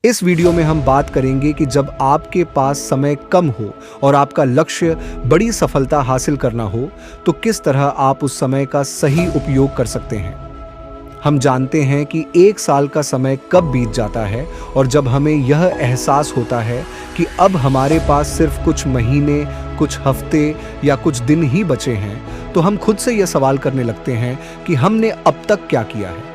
इस वीडियो में हम बात करेंगे कि जब आपके पास समय कम हो और आपका लक्ष्य बड़ी सफलता हासिल करना हो, तो किस तरह आप उस समय का सही उपयोग कर सकते हैं। हम जानते हैं कि एक साल का समय कब बीत जाता है और जब हमें यह एहसास होता है कि अब हमारे पास सिर्फ कुछ महीने, कुछ हफ्ते या कुछ दिन ही बचे हैं, तो हम खुद से यह सवाल करने लगते हैं कि हमने अब तक क्या किया है।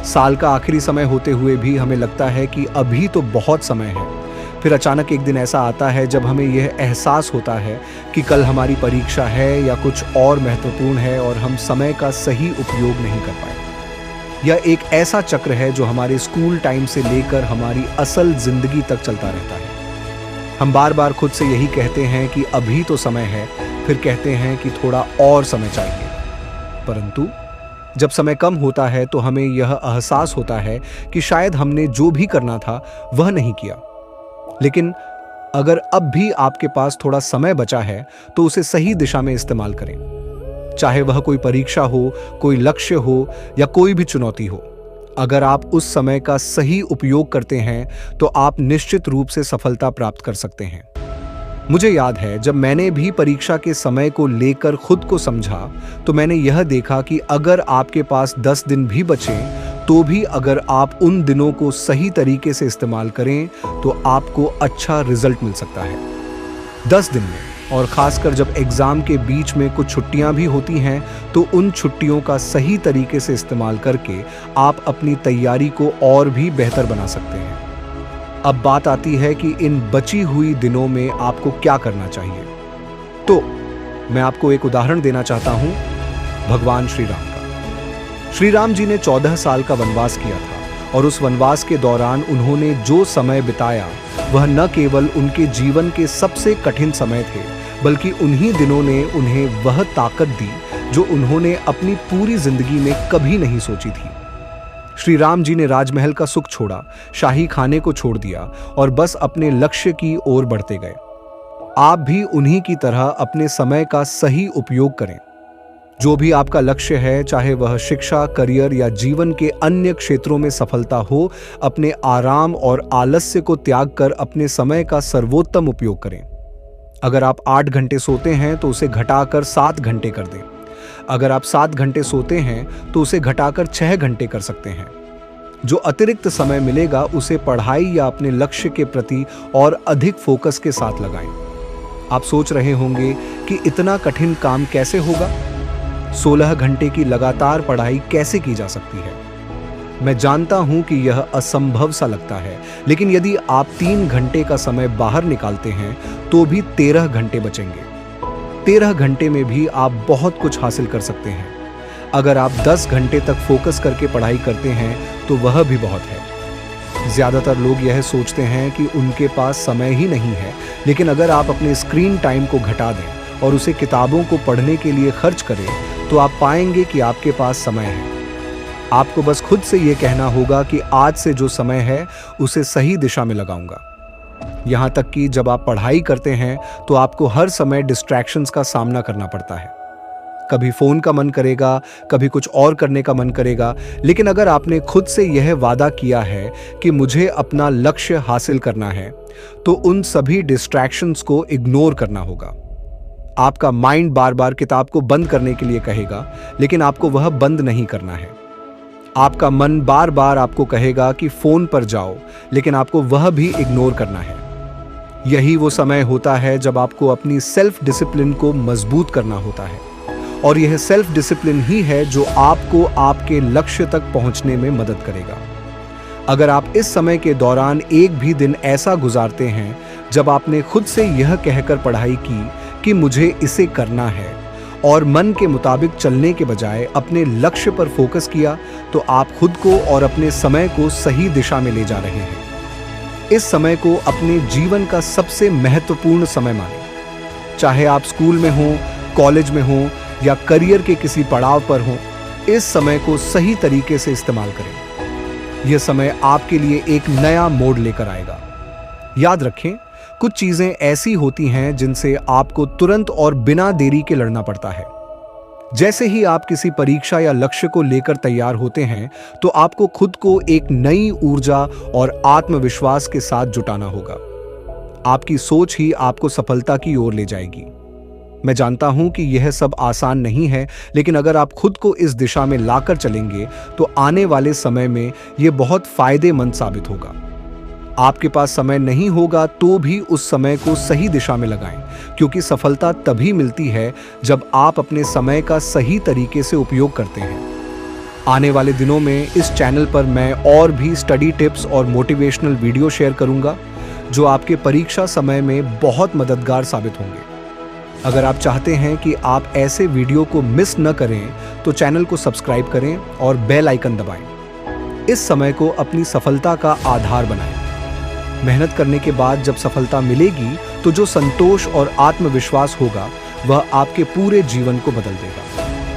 साल का आखिरी समय होते हुए भी हमें लगता है कि अभी तो बहुत समय है। फिर अचानक एक दिन ऐसा आता है जब हमें यह एहसास होता है कि कल हमारी परीक्षा है या कुछ और महत्वपूर्ण है और हम समय का सही उपयोग नहीं कर पाए। यह एक ऐसा चक्र है जो हमारे स्कूल टाइम से लेकर हमारी असल जिंदगी तक चलता रहता है। हम बार बार खुद से यही कहते हैं कि अभी तो समय है, फिर कहते हैं कि थोड़ा और समय चाहिए। परंतु जब समय कम होता है तो हमें यह एहसास होता है कि शायद हमने जो भी करना था वह नहीं किया। लेकिन अगर अब भी आपके पास थोड़ा समय बचा है तो उसे सही दिशा में इस्तेमाल करें। चाहे वह कोई परीक्षा हो, कोई लक्ष्य हो या कोई भी चुनौती हो, अगर आप उस समय का सही उपयोग करते हैं तो आप निश्चित रूप से सफलता प्राप्त कर सकते हैं। मुझे याद है जब मैंने भी परीक्षा के समय को लेकर खुद को समझा तो मैंने यह देखा कि अगर आपके पास 10 दिन भी बचें तो भी अगर आप उन दिनों को सही तरीके से इस्तेमाल करें तो आपको अच्छा रिजल्ट मिल सकता है। 10 दिन में, और खासकर जब एग्जाम के बीच में कुछ छुट्टियां भी होती हैं, तो उन छुट्टियों का सही तरीके से इस्तेमाल करके आप अपनी तैयारी को और भी बेहतर बना सकते हैं। अब बात आती है कि इन बची हुई दिनों में आपको क्या करना चाहिए। तो मैं आपको एक उदाहरण देना चाहता हूं भगवान श्री राम का। श्री राम जी ने 14 साल का वनवास किया था और उस वनवास के दौरान उन्होंने जो समय बिताया वह न केवल उनके जीवन के सबसे कठिन समय थे, बल्कि उन्हीं दिनों ने उन्हें वह ताकत दी जो उन्होंने अपनी पूरी जिंदगी में कभी नहीं सोची थी। श्री राम जी ने राजमहल का सुख छोड़ा, शाही खाने को छोड़ दिया और बस अपने लक्ष्य की ओर बढ़ते गए। आप भी उन्हीं की तरह अपने समय का सही उपयोग करें। जो भी आपका लक्ष्य है, चाहे वह शिक्षा, करियर या जीवन के अन्य क्षेत्रों में सफलता हो, अपने आराम और आलस्य को त्याग कर अपने समय का सर्वोत्तम उपयोग करें। अगर आप 8 घंटे सोते हैं तो उसे घटाकर 7 घंटे कर दें। अगर आप 7 घंटे सोते हैं तो उसे घटाकर 6 घंटे कर सकते हैं। जो अतिरिक्त समय मिलेगा उसे पढ़ाई या अपने लक्ष्य के प्रति और अधिक फोकस के साथ लगाएं। आप सोच रहे होंगे कि इतना कठिन काम कैसे होगा? 16 घंटे की लगातार पढ़ाई कैसे की जा सकती है? मैं जानता हूं कि यह असंभव सा लगता है, लेकिन यदि आप 3 घंटे का समय बाहर निकालते हैं तो भी 13 घंटे बचेंगे। 13 घंटे में भी आप बहुत कुछ हासिल कर सकते हैं। अगर आप 10 घंटे तक फोकस करके पढ़ाई करते हैं तो वह भी बहुत है। ज्यादातर लोग यह सोचते हैं कि उनके पास समय ही नहीं है, लेकिन अगर आप अपने स्क्रीन टाइम को घटा दें और उसे किताबों को पढ़ने के लिए खर्च करें तो आप पाएंगे कि आपके पास समय है। आपको बस खुद से यह कहना होगा कि आज से जो समय है उसे सही दिशा में लगाऊंगा। यहां तक कि जब आप पढ़ाई करते हैं तो आपको हर समय डिस्ट्रैक्शंस का सामना करना पड़ता है। कभी फोन का मन करेगा, कभी कुछ और करने का मन करेगा, लेकिन अगर आपने खुद से यह वादा किया है कि मुझे अपना लक्ष्य हासिल करना है, तो उन सभी डिस्ट्रैक्शंस को इग्नोर करना होगा। आपका माइंड बार बार किताब को बंद करने के लिए कहेगा, लेकिन आपको वह बंद नहीं करना है। आपका मन बार बार आपको कहेगा कि फोन पर जाओ, लेकिन आपको वह भी इग्नोर करना है। यही वो समय होता है जब आपको अपनी सेल्फ डिसिप्लिन को मजबूत करना होता है, और यह सेल्फ डिसिप्लिन ही है जो आपको आपके लक्ष्य तक पहुंचने में मदद करेगा। अगर आप इस समय के दौरान एक भी दिन ऐसा गुजारते हैं जब आपने खुद से यह कहकर पढ़ाई की कि मुझे इसे करना है, और मन के मुताबिक चलने के बजाय अपने लक्ष्य पर फोकस किया, तो आप खुद को और अपने समय को सही दिशा में ले जा रहे हैं। इस समय को अपने जीवन का सबसे महत्वपूर्ण समय मानें। चाहे आप स्कूल में हो, कॉलेज में हो या करियर के किसी पड़ाव पर हो, इस समय को सही तरीके से इस्तेमाल करें। यह समय आपके लिए एक नया मोड़ लेकर आएगा। याद रखें, कुछ चीजें ऐसी होती हैं जिनसे आपको तुरंत और बिना देरी के लड़ना पड़ता है। जैसे ही आप किसी परीक्षा या लक्ष्य को लेकर तैयार होते हैं, तो आपको खुद को एक नई ऊर्जा और आत्मविश्वास के साथ जुटाना होगा। आपकी सोच ही आपको सफलता की ओर ले जाएगी। मैं जानता हूं कि यह सब आसान नहीं है, लेकिन अगर आप खुद को इस दिशा में लाकर चलेंगे, तो आने वाले समय में यह बहुत फायदेमंद साबित होगा। आपके पास समय नहीं होगा तो भी उस समय को सही दिशा में लगाएं, क्योंकि सफलता तभी मिलती है जब आप अपने समय का सही तरीके से उपयोग करते हैं। आने वाले दिनों में इस चैनल पर मैं और भी स्टडी टिप्स और मोटिवेशनल वीडियो शेयर करूंगा, जो आपके परीक्षा समय में बहुत मददगार साबित होंगे। अगर आप चाहते हैं कि आप ऐसे वीडियो को मिस न करें, तो चैनल को सब्सक्राइब करें और बेल आइकन दबाएं। इस समय को अपनी सफलता का आधार बनाएं। मेहनत करने के बाद जब सफलता मिलेगी, तो जो संतोष और आत्मविश्वास होगा, वह आपके पूरे जीवन को बदल देगा।